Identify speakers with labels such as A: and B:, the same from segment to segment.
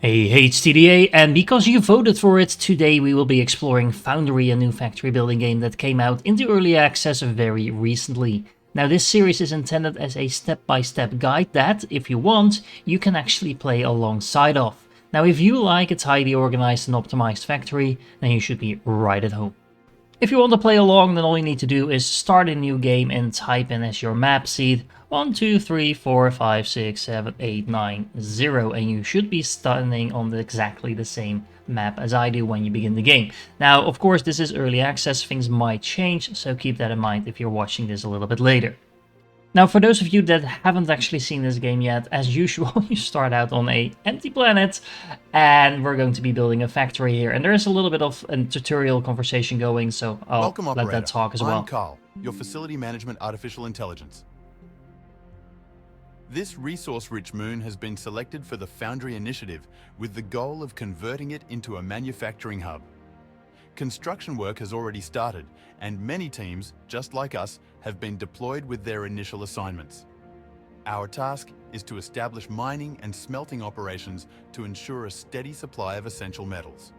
A: Hey HTDA, and because you voted for it, today we will be exploring Foundry, a new factory building game that came out into early access very recently. Now this series is intended as a step-by-step guide that, if you want, you can actually play alongside of. Now if you like a tidy, organized and optimized factory, then you should be right at home. If you want to play along, then all you need to do is start a new game and type in as your map seed 1, 2, 3, 4, 5, 6, 7, 8, 9, 0, and you should be standing on exactly the same map as I do when you begin the game. Now, of course, this is early access, things might change, so keep that in mind if you're watching this a little bit later. Now, for those of you that haven't actually seen this game yet, as usual, you start out on an empty planet, and we're going to be building a factory here. And there is a little bit of a tutorial conversation going, so I'll let that talk as well.
B: I'm Carl, your Facility Management Artificial Intelligence. This resource-rich moon has been selected for the Foundry initiative with the goal of converting it into a manufacturing hub. Construction work has already started, and many teams, just like us, have been deployed with their initial assignments. Our task is to establish mining and smelting operations to ensure a steady supply of essential metals.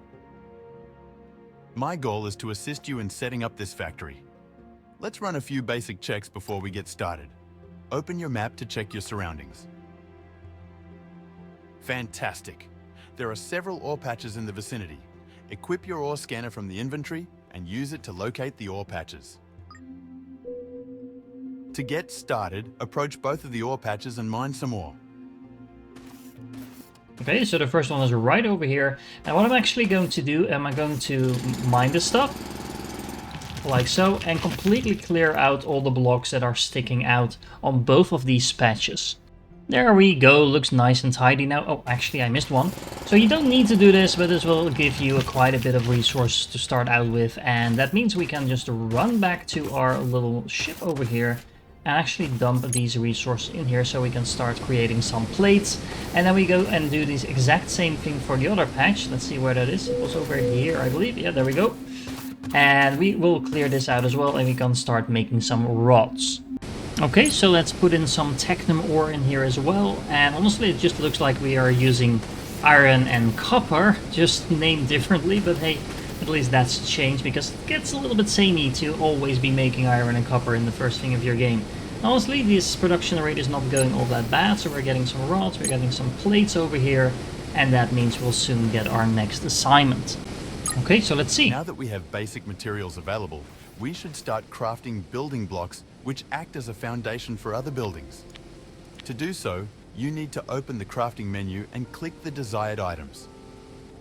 B: My goal is to assist you in setting up this factory. Let's run a few basic checks before we get started. Open your map to check your surroundings. Fantastic! There are several ore patches in the vicinity. Equip your ore scanner from the inventory and use it to locate the ore patches. To get started, approach both of the ore patches and mine some ore.
A: Okay, so the first one is right over here. And what I'm actually going to do, I'm going to mine this stuff, like so, and completely clear out all the blocks that are sticking out on both of these patches. There we go, looks nice and tidy now. Oh, actually I missed one. So you don't need to do this, but this will give you quite a bit of resource to start out with. And that means we can just run back to our little ship over here and actually dump these resources in here so we can start creating some plates. And then we go and do this exact same thing for the other patch. Let's see where that is. It was over here, I believe. Yeah, there we go. And we will clear this out as well, and we can start making some rods. Okay, so let's put in some technum ore in here as well. And honestly, it just looks like we are using iron and copper, just named differently. But hey, at least that's changed, because it gets a little bit samey to always be making iron and copper in the first thing of your game. Honestly, this production rate is not going all that bad, so we're getting some rods, we're getting some plates over here, and that means we'll soon get our next assignment. Okay, so let's see.
B: Now that we have basic materials available, we should start crafting building blocks which act as a foundation for other buildings. To do so, you need to open the crafting menu and click the desired items.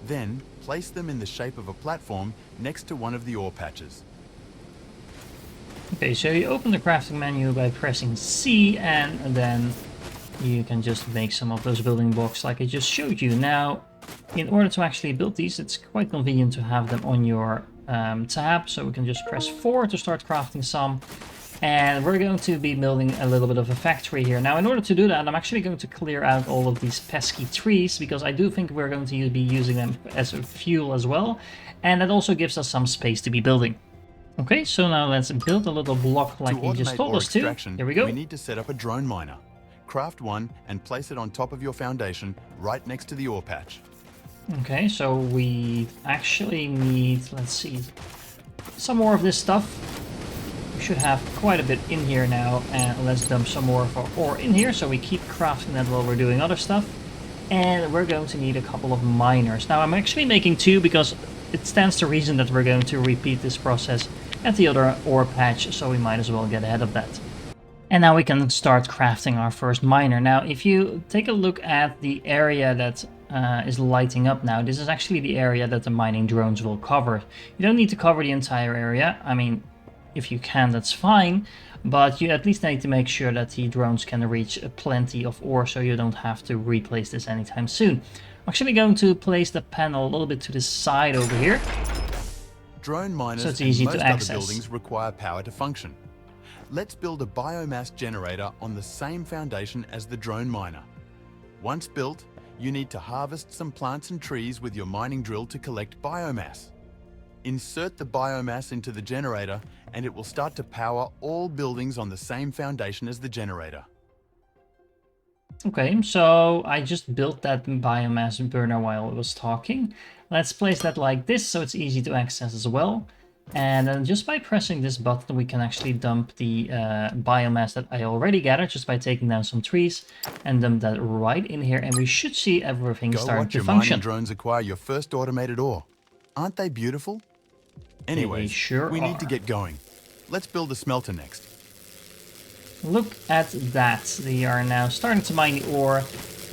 B: Then, place them in the shape of a platform next to one of the ore patches.
A: Okay, so you open the crafting menu by pressing C, and then you can just make some of those building blocks like I just showed you. Now, in order to actually build these, it's quite convenient to have them on your tab, so we can just press 4 to start crafting some. And we're going to be building a little bit of a factory here. Now, in order to do that, I'm actually going to clear out all of these pesky trees, because I do think we're going to be using them as a fuel as well. And that also gives us some space to be building. Okay, so now let's build a little block like you just told us to. Here we go.
B: We need to set up a drone miner. Craft one and place it on top of your foundation right next to the ore patch.
A: Okay, so we actually need, let's see, some more of this stuff. We should have quite a bit in here now, and let's dump some more of our ore in here so we keep crafting that while we're doing other stuff. And we're going to need a couple of miners. Now I'm actually making 2 because it stands to reason that we're going to repeat this process at the other ore patch, so we might as well get ahead of that. And now we can start crafting our first miner. Now if you take a look at the area that is lighting up now, this is actually the area that the mining drones will cover. You don't need to cover the entire area. I mean, if you can, that's fine, but you at least need to make sure that the drones can reach plenty of ore so you don't have to replace this anytime soon. I'm actually going to place the panel a little bit to the side over here.
B: Drone miners
A: so it's easy
B: and most
A: to access.
B: other buildings require power to function. Let's build a biomass generator on the same foundation as the drone miner. Once built, you need to harvest some plants and trees with your mining drill to collect biomass. Insert the biomass into the generator and it will start to power all buildings on the same foundation as the generator.
A: Okay, so I just built that biomass burner while I was talking. Let's place that like this so it's easy to access as well. And then just by pressing this button, we can actually dump the biomass that I already gathered just by taking down some trees and dump that right in here. And we should see everything
B: Go
A: starting
B: watch
A: to
B: your mining
A: function.
B: drones acquire your first automated ore. Aren't they beautiful?
A: They
B: Anyways,
A: sure
B: we need to
A: are.
B: get going. Let's build a smelter next.
A: Look at that. They are now starting to mine the ore.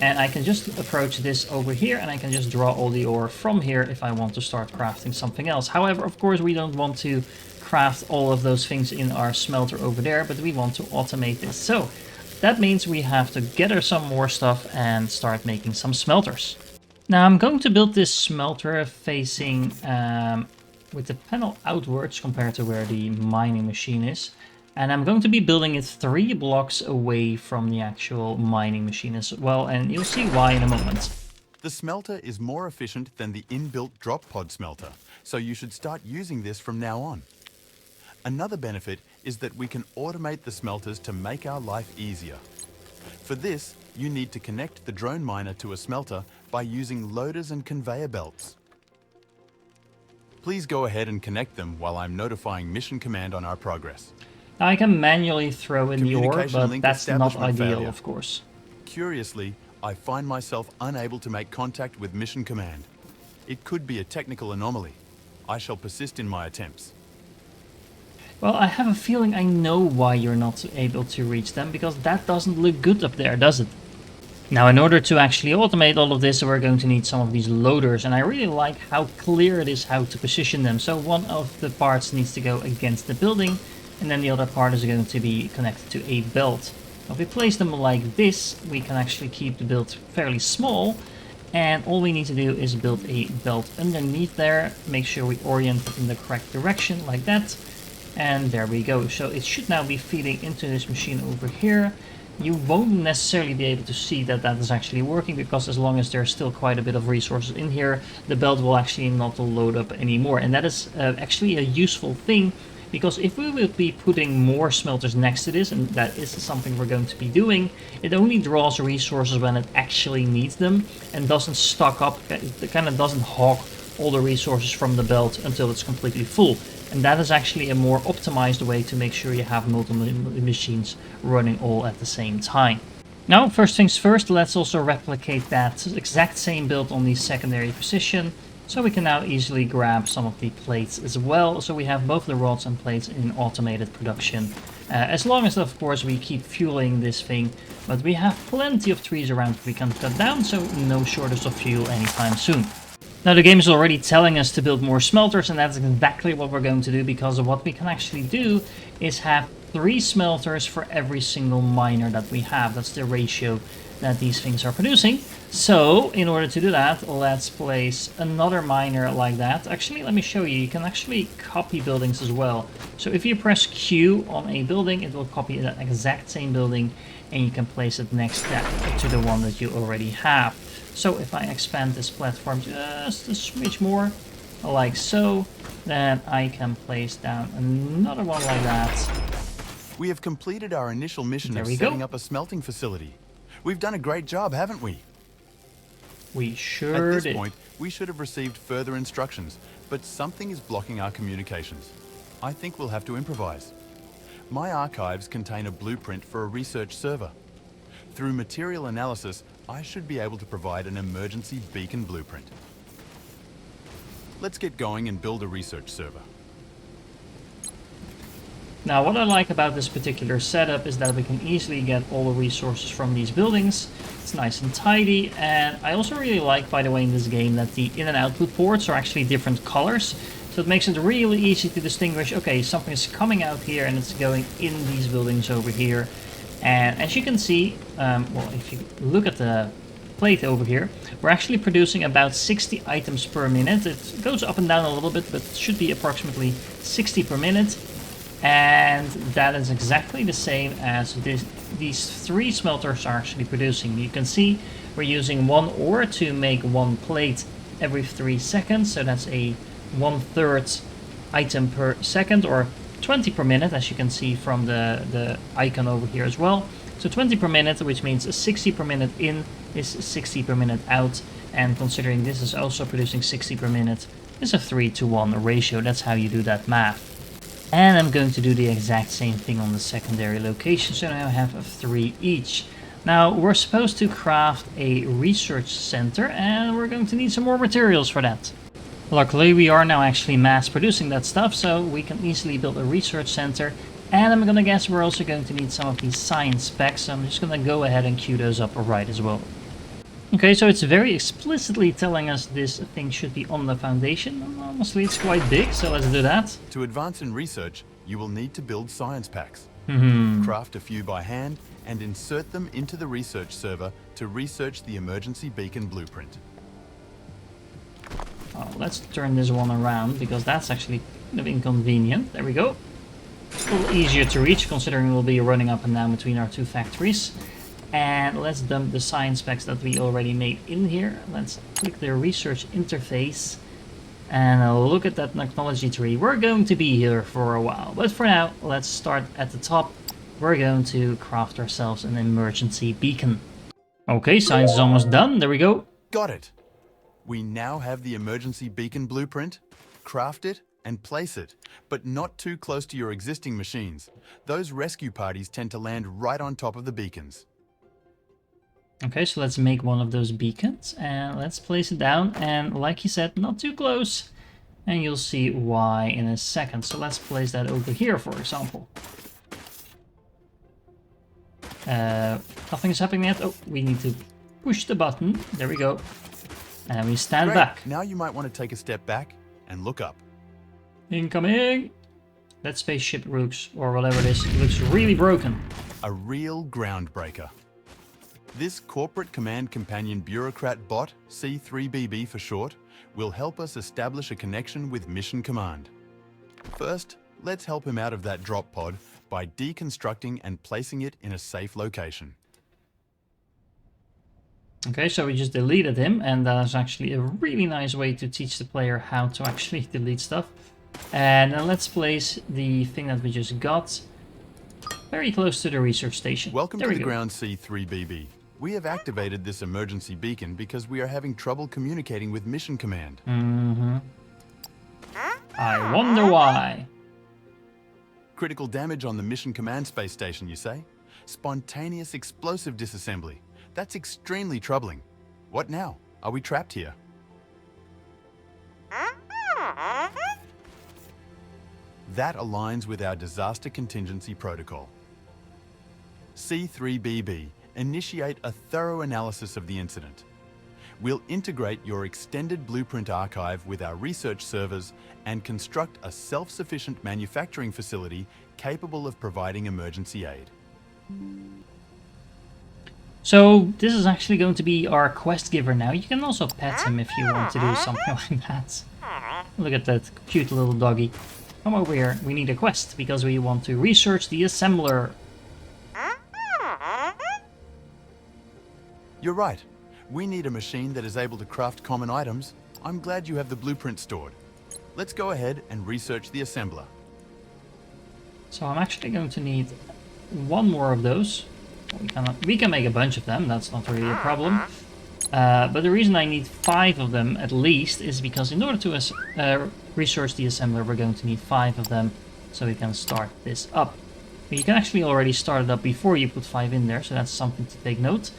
A: And I can just approach this over here and I can just draw all the ore from here if I want to start crafting something else. However, of course, we don't want to craft all of those things in our smelter over there, but we want to automate this. So that means we have to gather some more stuff and start making some smelters. Now I'm going to build this smelter facing with the panel outwards compared to where the mining machine is. And I'm going to be building it 3 blocks away from the actual mining machine as well, and you'll see why in a moment.
B: The smelter is more efficient than the inbuilt drop pod smelter, so you should start using this from now on. Another benefit is that we can automate the smelters to make our life easier. For this, you need to connect the drone miner to a smelter by using loaders and conveyor belts. Please go ahead and connect them while I'm notifying Mission Command on our progress.
A: Now I can manually throw in the ore,
B: Communication
A: but
B: link
A: that's not
B: establishment
A: ideal,
B: failure.
A: of course.
B: Curiously, I find myself unable to make contact with Mission Command. It could be a technical anomaly. I shall persist in my attempts.
A: Well, I have a feeling I know why you're not able to reach them, because that doesn't look good up there, does it? Now, in order to actually automate all of this, we're going to need some of these loaders, and I really like how clear it is how to position them. So one of the parts needs to go against the building, and then the other part is going to be connected to a belt. Now, if we place them like this, we can actually keep the build fairly small, and all we need to do is build a belt underneath there, make sure we orient it in the correct direction like that, and there we go. So it should now be feeding into this machine over here. You won't necessarily be able to see that that is actually working, because as long as there's still quite a bit of resources in here, the belt will actually not load up anymore. And that is actually a useful thing, because if we will be putting more smelters next to this, and that is something we're going to be doing, it only draws resources when it actually needs them and doesn't stock up. It kind of doesn't hog all the resources from the belt until it's completely full. And that is actually a more optimized way to make sure you have multiple machines running all at the same time. Now, first things first, let's also replicate that exact same build on the secondary position. So we can now easily grab some of the plates as well. So we have both the rods and plates in automated production. As long as, of course, we keep fueling this thing. But we have plenty of trees around we can cut down, so no shortage of fuel anytime soon. Now the game is already telling us to build more smelters, and that's exactly what we're going to do, because of what we can actually do is have 3 smelters for every single miner that we have. That's the ratio that these things are producing. So in order to do that, let's place another miner like that. Actually, let me show you. You can actually copy buildings as well. So if you press Q on a building, it will copy that exact same building, and you can place it next to the one that you already have. So if I expand this platform just a smidge more, like so, then I can place down another one like that.
B: We have completed our initial mission of setting up a smelting facility. We've done a great job, haven't we?
A: We sure
B: did. At this
A: did.
B: point, we should have received further instructions, but something is blocking our communications. I think we'll have to improvise. My archives contain a blueprint for a research server. Through material analysis, I should be able to provide an emergency beacon blueprint. Let's get going and build a research server.
A: Now what I like about this particular setup is that we can easily get all the resources from these buildings. It's nice and tidy, and I also really like, by the way, in this game that the in and output ports are actually different colors. So it makes it really easy to distinguish, okay, something is coming out here and it's going in these buildings over here. And as you can see, well, if you look at the plate over here, we're actually producing about 60 items per minute. It goes up and down a little bit, but it should be approximately 60 per minute. And that is exactly the same as these 3 smelters are actually producing. You can see we're using 1 ore to make 1 plate every 3 seconds. So that's a 1/3 item per second, or 20 per minute, as you can see from the icon over here as well. So 20 per minute, which means 60 per minute in is 60 per minute out. And considering this is also producing 60 per minute, it's a 3-to-1 ratio. That's how you do that math. And I'm going to do the exact same thing on the secondary location. So now I have 3 each. Now we're supposed to craft a research center, and we're going to need some more materials for that. Luckily we are now actually mass producing that stuff, so we can easily build a research center. And I'm gonna guess we're also going to need some of these science specs, so I'm just gonna go ahead and queue those up right as well. Okay, so it's very explicitly telling us this thing should be on the foundation. And honestly, it's quite big, so let's do that.
B: To advance in research, you will need to build science packs. Craft a few by hand and insert them into the research server to research the emergency beacon blueprint.
A: Oh, let's turn this one around, because that's actually kind of inconvenient. There we go. A little easier to reach, considering we'll be running up and down between our 2 factories. And let's dump the science specs that we already made in here. Let's click the research interface and look at that technology tree. We're going to be here for a while, but for now, let's start at the top. We're going to craft ourselves an emergency beacon. Okay, science is almost done. There we go.
B: Got it. We now have the emergency beacon blueprint. Craft it and place it, but not too close to your existing machines. Those rescue parties tend to land right on top of the beacons.
A: Okay, so let's make one of those beacons and let's place it down, and like you said, not too close, and you'll see why in a second. So let's place that over here, for example. Nothing's happening yet. Oh, we need to push the button. There we go. And we stand back.
B: Now you might want to take a step back and look up.
A: Incoming! That spaceship looks, or whatever it is, looks really broken.
B: A real groundbreaker. This corporate command companion bureaucrat bot, C3BB for short, will help us establish a connection with Mission Command. First, let's help him out of that drop pod by deconstructing and placing it in a safe location.
A: Okay, so we just deleted him, and that's actually a really nice way to teach the player how to actually delete stuff. And now let's place the thing that we just got very close to the research station.
B: Welcome to the ground, C3BB. We have activated this emergency beacon because we are having trouble communicating with Mission Command.
A: I wonder why.
B: Critical damage on the Mission Command space station, you say? Spontaneous explosive disassembly. That's extremely troubling. What now? Are we trapped here? That aligns with our disaster contingency protocol. C3BB, initiate a thorough analysis of the incident. We'll integrate your extended blueprint archive with our research servers and construct a self-sufficient manufacturing facility capable of providing emergency aid.
A: So this is actually going to be our quest giver now. You can also pet him if you want to do something like that. Look at that cute little doggy. Come over here. We need a quest because we want to research the assembler.
B: You're right. We need a machine that is able to craft common items. I'm glad you have the blueprint stored. Let's go ahead and research the assembler.
A: So I'm actually going to need one more of those. We can make a bunch of them, that's not really a problem. But the reason I need 5 of them at least is because in order to research the assembler, we're going to need 5 of them so we can start this up. But you can actually already start it up before you put 5 in there, so that's something to take note.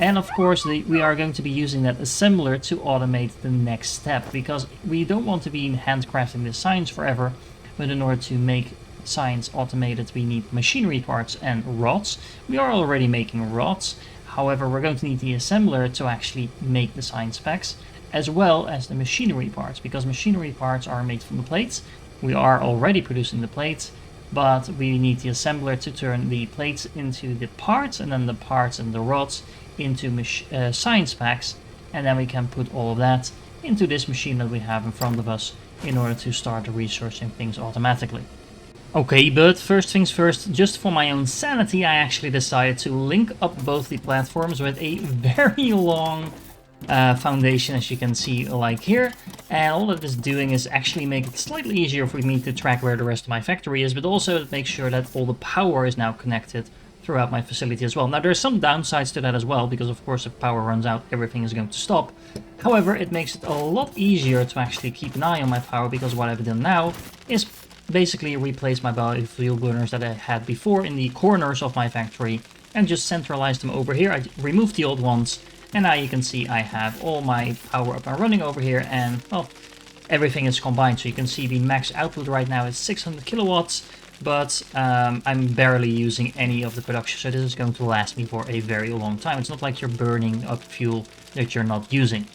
A: And of course, we are going to be using that assembler to automate the next step, because we don't want to be handcrafting this science forever, but in order to make science automated, we need machinery parts and rods. We are already making rods. However, we're going to need the assembler to actually make the science packs, as well as the machinery parts, because machinery parts are made from the plates. We are already producing the plates, but we need the assembler to turn the plates into the parts, and then the parts and the rods into science packs, and then we can put all of that into this machine that we have in front of us in order to start researching things automatically. Okay, but first things first, just for my own sanity, I actually decided to link up both the platforms with a very long foundation, as you can see, like here. And all that is doing is actually make it slightly easier for me to track where the rest of my factory is, but also make sure that all the power is now connected throughout my facility as well. Now there's some downsides to that as well, because of course if power runs out, everything is going to stop. However, it makes it a lot easier to actually keep an eye on my power, because what I've done now is basically replace my biofuel burners that I had before in the corners of my factory and just centralize them over here. I removed the old ones, and now you can see I have all my power up and running over here, and well, everything is combined. So you can see the max output right now is 600 kilowatts, but I'm barely using any of the production, so this is going to last me for a very long time. It's not like you're burning up fuel that you're not using.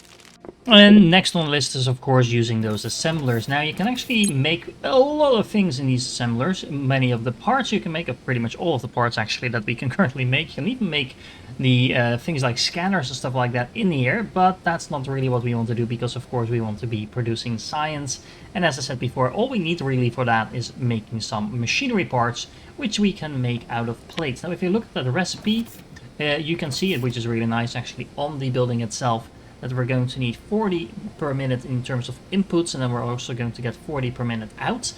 A: And next on the list is of course using those assemblers. Now you can actually make a lot of things in these assemblers. Many of the parts you can make, pretty much all of the parts actually that we can currently make. You can even make the things like scanners and stuff like that in here, but that's not really what we want to do, because of course we want to be producing science. And as I said before, all we need really for that is making some machinery parts, which we can make out of plates. Now if you look at the recipe, you can see it, which is really nice actually, on the building itself, that we're going to need 40 per minute in terms of inputs, and then we're also going to get 40 per minute out.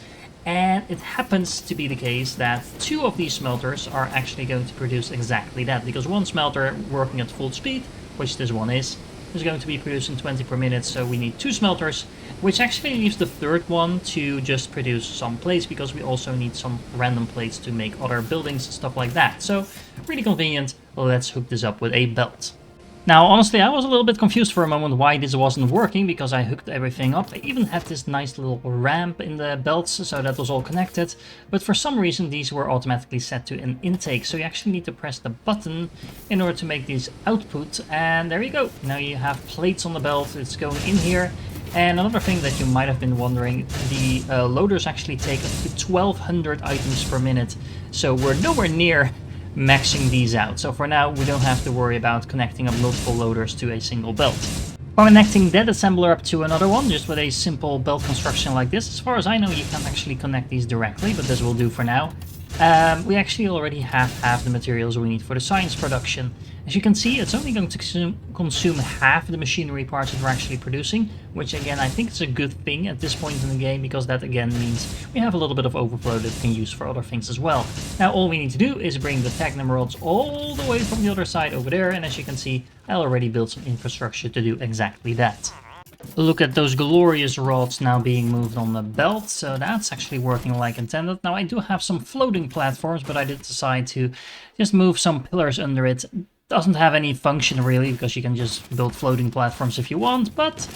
A: And it happens to be the case that 2 of these smelters are actually going to produce exactly that, because one smelter working at full speed, which this one is going to be producing 20 per minute, so we need 2 smelters, which actually leaves the third one to just produce some plates, because we also need some random plates to make other buildings, stuff like that. So really convenient. Let's hook this up with a belt. Now, honestly, I was a little bit confused for a moment why this wasn't working, because I hooked everything up. I even had this nice little ramp in the belts, so that was all connected. But for some reason, these were automatically set to an intake. So you actually need to press the button in order to make these output. And there you go. Now you have plates on the belt. It's going in here. And another thing that you might have been wondering, the loaders actually take up to 1200 items per minute. So we're nowhere near maxing these out. So for now, we don't have to worry about connecting up multiple loaders to a single belt. Connecting that assembler up to another one, just with a simple belt construction like this. As far as I know, you can't actually connect these directly, but this will do for now. We actually already have half the materials we need for the science production. As you can see, it's only going to consume half the machinery parts that we're actually producing, which again I think is a good thing at this point in the game, because that again means we have a little bit of overflow that we can use for other things as well. Now all we need to do is bring the Technum rods all the way from the other side over there, and as you can see, I already built some infrastructure to do exactly that. Look at those glorious rods now being moved on the belt, so that's actually working like intended. Now I do have some floating platforms, but I did decide to just move some pillars under it. Doesn't have any function really, because you can just build floating platforms if you want, but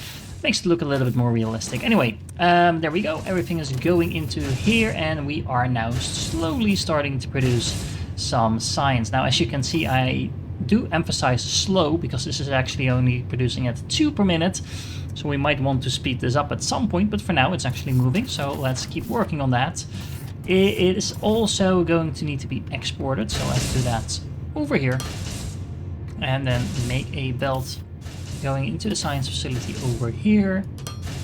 A: makes it look a little bit more realistic. Anyway, there we go. Everything is going into here, and we are now slowly starting to produce some science. Now as you can see, I do emphasize slow, because this is actually only producing at 2 per minute. So we might want to speed this up at some point, but for now it's actually moving, so let's keep working on that. It is also going to need to be exported, so let's do that over here. And then make a belt going into the science facility over here.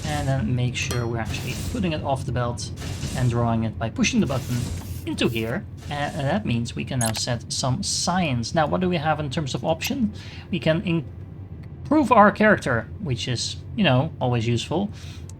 A: And then make sure we're actually putting it off the belt and drawing it by pushing the button into here. And that means we can now set some science. Now what do we have in terms of option? We can improve our character, which is, you know, always useful.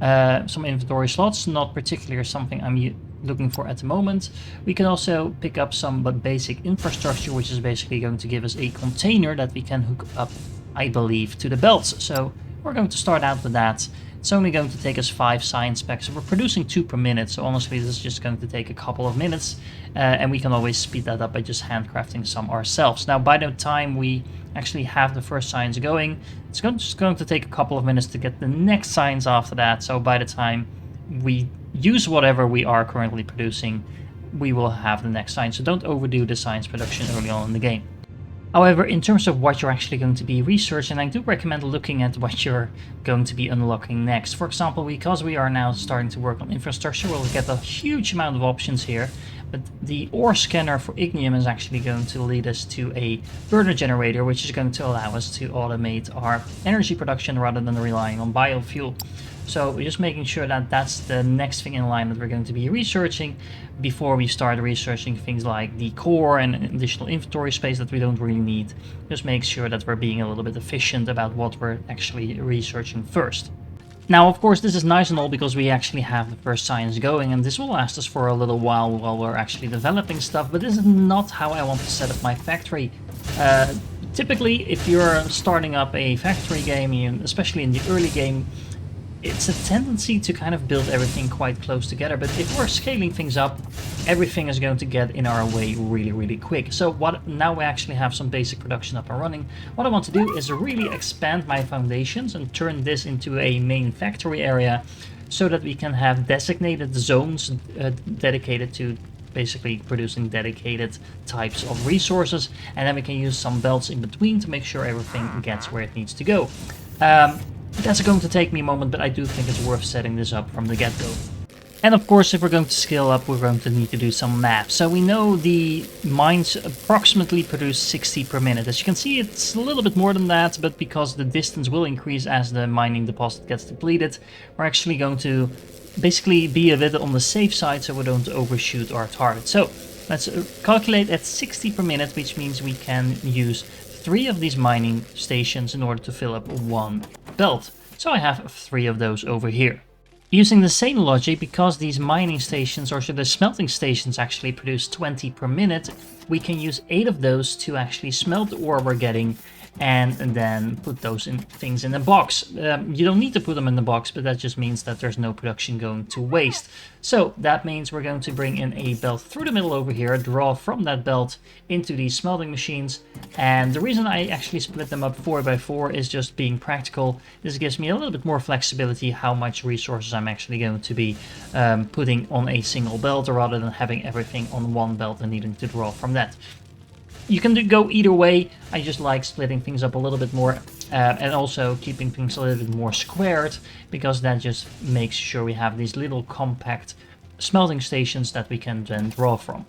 A: Some inventory slots, not particularly something I'm looking for at the moment. We can also pick up some basic infrastructure, which is basically going to give us a container that we can hook up, I believe, to the belts. So we're going to start out with that. It's only going to take us 5 science packs. We're producing 2 per minute, so honestly this is just going to take a couple of minutes, and we can always speed that up by just handcrafting some ourselves. Now by the time we actually have the first science going, it's just going to take a couple of minutes to get the next science after that. So by the time we use whatever we are currently producing, we will have the next science. So don't overdo the science production early on in the game. However, in terms of what you're actually going to be researching, I do recommend looking at what you're going to be unlocking next. For example, because we are now starting to work on infrastructure, we'll get a huge amount of options here. But the ore scanner for ignium is actually going to lead us to a burner generator, which is going to allow us to automate our energy production rather than relying on biofuel. So we're just making sure that that's the next thing in line that we're going to be researching before we start researching things like the core and additional inventory space that we don't really need. Just make sure that we're being a little bit efficient about what we're actually researching first. Now, of course, this is nice and all because we actually have the first science going, and this will last us for a little while we're actually developing stuff, but this is not how I want to set up my factory. Typically, if you're starting up a factory game, especially in the early game, it's a tendency to kind of build everything quite close together, but if we're scaling things up, everything is going to get in our way really quick. So now we actually have some basic production up and running. What I want to do is really expand my foundations and turn this into a main factory area so that we can have designated zones dedicated to basically producing dedicated types of resources, and then we can use some belts in between to make sure everything gets where it needs to go. That's going to take me a moment, but I do think it's worth setting this up from the get-go. And of course, if we're going to scale up, we're going to need to do some math. So we know the mines approximately produce 60 per minute. As you can see, it's a little bit more than that, but because the distance will increase as the mining deposit gets depleted, we're actually going to basically be a bit on the safe side so we don't overshoot our target. So let's calculate at 60 per minute, which means we can use 3 of these mining stations in order to fill up 1 belt. So I have 3 of those over here. Using the same logic, because these mining stations, or the smelting stations, actually produce 20 per minute, we can use 8 of those to actually smelt the ore we're getting, and then put those things in a box. You don't need to put them in the box, but that just means that there's no production going to waste. So that means we're going to bring in a belt through the middle over here, draw from that belt into these smelting machines. And the reason I actually split them up 4 by 4 is just being practical. This gives me a little bit more flexibility how much resources I'm actually going to be putting on a single belt, rather than having everything on one belt and needing to draw from that. You can go either way. I just like splitting things up a little bit more, and also keeping things a little bit more squared, because that just makes sure we have these little compact smelting stations that we can then draw from.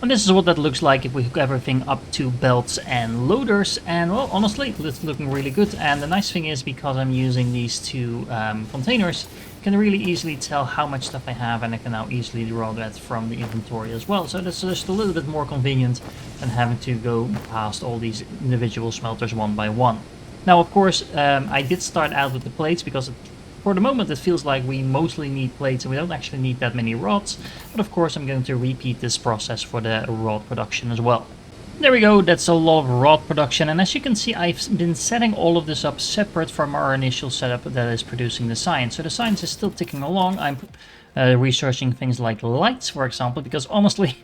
A: And this is what that looks like if we hook everything up to belts and loaders, and well, honestly, it's looking really good. And the nice thing is, because I'm using these 2 containers, I can really easily tell how much stuff I have, and I can now easily draw that from the inventory as well. So that's just a little bit more convenient than having to go past all these individual smelters one by one. Now, of course, I did start out with the plates because for the moment it feels like we mostly need plates and we don't actually need that many rods. But of course, I'm going to repeat this process for the rod production as well. There we go, that's a lot of rod production, and as you can see, I've been setting all of this up separate from our initial setup that is producing the science. So the science is still ticking along. I'm researching things like lights, for example, because honestly,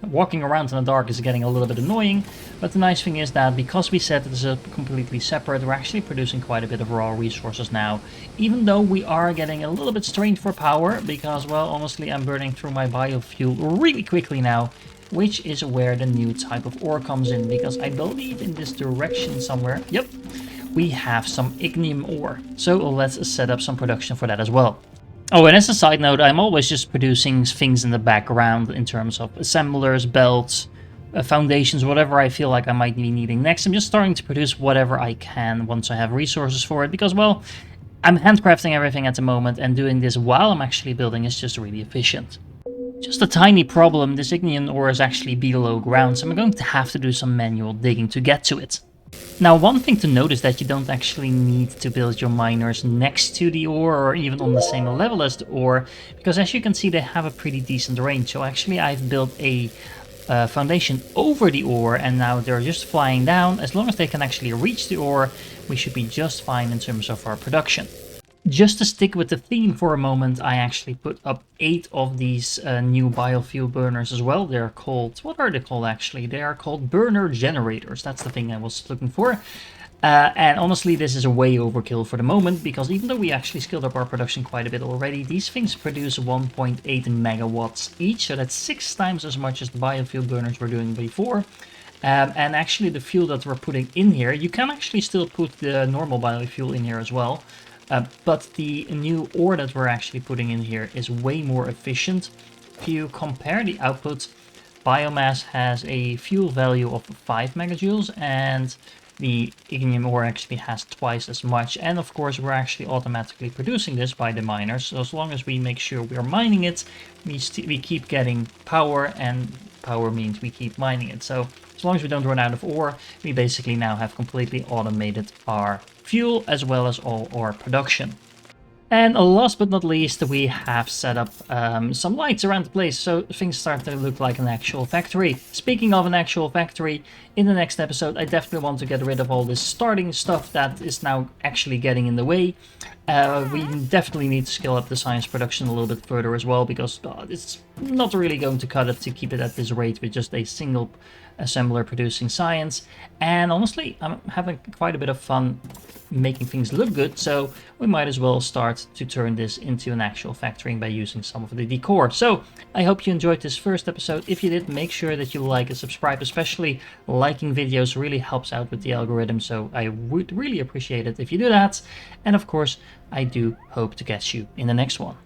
A: walking around in the dark is getting a little bit annoying. But the nice thing is that because we set this up completely separate, we're actually producing quite a bit of raw resources now, even though we are getting a little bit strained for power, because, well, honestly, I'm burning through my biofuel really quickly now, which is where the new type of ore comes in, because I believe in this direction somewhere, yep, we have some ignium ore. So let's set up some production for that as well. Oh, and as a side note, I'm always just producing things in the background in terms of assemblers, belts, foundations, whatever I feel like I might be needing next. I'm just starting to produce whatever I can once I have resources for it, because, well, I'm handcrafting everything at the moment, and doing this while I'm actually building is just really efficient. Just a tiny problem, this ignium ore is actually below ground, so I'm going to have to do some manual digging to get to it. Now, one thing to note is that you don't actually need to build your miners next to the ore or even on the same level as the ore, because as you can see, they have a pretty decent range. So actually I've built a foundation over the ore, and now they're just flying down. As long as they can actually reach the ore, we should be just fine in terms of our production. Just to stick with the theme for a moment, I actually put up 8 of these new biofuel burners as well. They're called, what are they called actually? They are called burner generators. That's the thing I was looking for. And honestly, this is a way overkill for the moment, because even though we actually scaled up our production quite a bit already, these things produce 1.8 megawatts each. So that's 6 times as much as the biofuel burners were doing before. And actually the fuel that we're putting in here, you can actually still put the normal biofuel in here as well. But the new ore that we're actually putting in here is way more efficient. If you compare the output, biomass has a fuel value of 5 megajoules, and the ignium ore actually has twice as much. And of course, we're actually automatically producing this by the miners. So as long as we make sure we're mining it, we keep getting power, and power means we keep mining it. So as long as we don't run out of ore, we basically now have completely automated our fuel as well as all our production. And last but not least, we have set up some lights around the place, so things start to look like an actual factory. Speaking of an actual factory, in the next episode I definitely want to get rid of all this starting stuff that is now actually getting in the way. We definitely need to scale up the science production a little bit further as well, because it's not really going to cut it to keep it at this rate with just a single assembler producing science. And honestly, I'm having quite a bit of fun making things look good, so we might as well start to turn this into an actual factory by using some of the decor. So I hope you enjoyed this first episode. If you did, make sure that you like and subscribe, especially liking videos really helps out with the algorithm, so I would really appreciate it if you do that. And of course, I do hope to catch you in the next one.